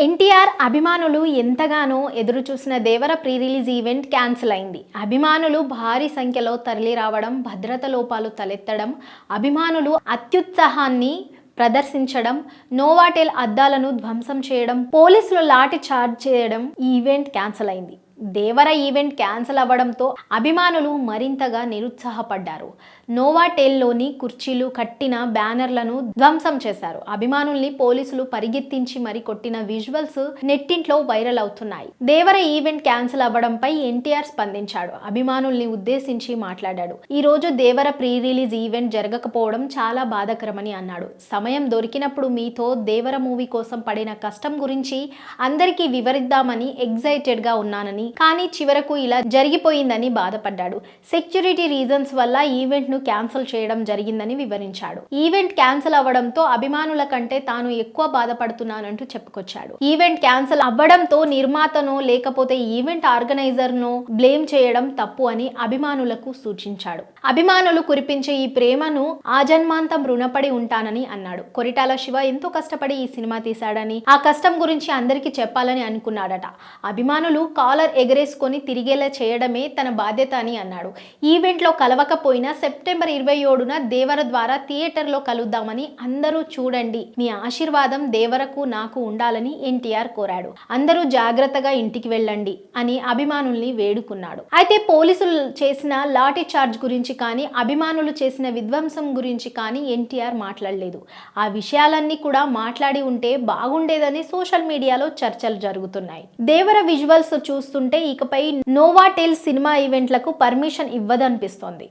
ఎన్టీఆర్ అభిమానులు ఎంతగానో ఎదురు చూసిన దేవర ప్రీ రిలీజ్ ఈవెంట్ క్యాన్సిల్ అయింది. అభిమానులు భారీ సంఖ్యలో తరలి రావడం, భద్రత లోపాలు తలెత్తడం, అభిమానులు అత్యుత్సాహాన్ని ప్రదర్శించడం, నోవాటెల్ అద్దాలను ధ్వంసం చేయడం, పోలీసులు లాఠీ చార్జ్ చేయడం ఈ ఈవెంట్ క్యాన్సిల్ అయింది. దేవర ఈవెంట్ క్యాన్సిల్ అవ్వడంతో అభిమానులు మరింతగా నిరుత్సాహపడ్డారు. నోవాటెల్లోని కుర్చీలు కట్టిన బ్యానర్లను ధ్వంసం చేశారు. అభిమానుల్ని పోలీసులు పరిగెత్తించి మరి కొట్టిన విజువల్స్ నెట్టింట్లో వైరల్ అవుతున్నాయి. దేవర ఈవెంట్ క్యాన్సిల్ అవ్వడంపై ఎన్టీఆర్ స్పందించాడు. అభిమానుల్ని ఉద్దేశించి మాట్లాడాడు. ఈ రోజు దేవర ప్రీ రిలీజ్ ఈవెంట్ జరగకపోవడం చాలా బాధాకరమని అన్నాడు. సమయం దొరికినప్పుడు మీతో దేవర మూవీ కోసం పడిన కష్టం గురించి అందరికీ వివరిద్దామని ఎగ్జైటెడ్ గా ఉన్నానని, కానీ చివరకు ఇలా జరిగిపోయిందని బాధపడ్డాడు. సెక్యూరిటీ రీజన్స్ వల్ల ఈవెంట్ ను క్యాన్సిల్ చేయడం జరిగిందని వివరించాడు. ఈవెంట్ క్యాన్సిల్ అవ్వడంతో అభిమానుల కంటే తాను ఎక్కువ బాధపడుతున్నానంటూ చెప్పుకొచ్చాడు. ఈవెంట్ క్యాన్సిల్ అవ్వడంతో నిర్మాతనో లేకపోతే ఈవెంట్ ఆర్గనైజర్ నో బ్లేమ్ చేయడం తప్పు అని అభిమానులకు సూచించాడు. అభిమానులు కురిపించే ఈ ప్రేమను ఆజన్మాంతం రుణపడి ఉంటానని అన్నాడు. కొరిటాల శివ ఎంతో కష్టపడి ఈ సినిమా తీశాడని, ఆ కష్టం గురించి అందరికీ చెప్పాలని అనుకున్నాడట. అభిమానులు కాలర్ ఎగరేసుకొని తిరిగేలా చేయడమే తన బాధ్యత అని అన్నాడు. ఈవెంట్లో కలవకపోయినా సెప్టెంబర్ 27న దేవర ద్వారా థియేటర్లో కలుద్దామని అందరూ చూడండి. మీ ఆశీర్వాదం దేవరకు నాకు ఉండాలని ఎన్టీఆర్ కోరాడు. అందరూ జాగ్రత్తగా ఇంటికి వెళ్ళండి అని అభిమానుల్ని వేడుకున్నాడు. అయితే పోలీసులు చేసిన లాఠీ చార్జ్ గురించి కానీ, అభిమానులు చేసిన విధ్వంసం గురించి కానీ ఎన్టీఆర్ మాట్లాడలేదు. ఆ విషయాలన్నీ కూడా మాట్లాడి ఉంటే బాగుండేదని సోషల్ మీడియాలో చర్చలు జరుగుతున్నాయి. దేవర విజువల్స్ చూస్తుంటే ఇకపై నోవాటెల్ సినిమా ఈవెంట్లకు పర్మిషన్ ఇవ్వదనిపిస్తోంది.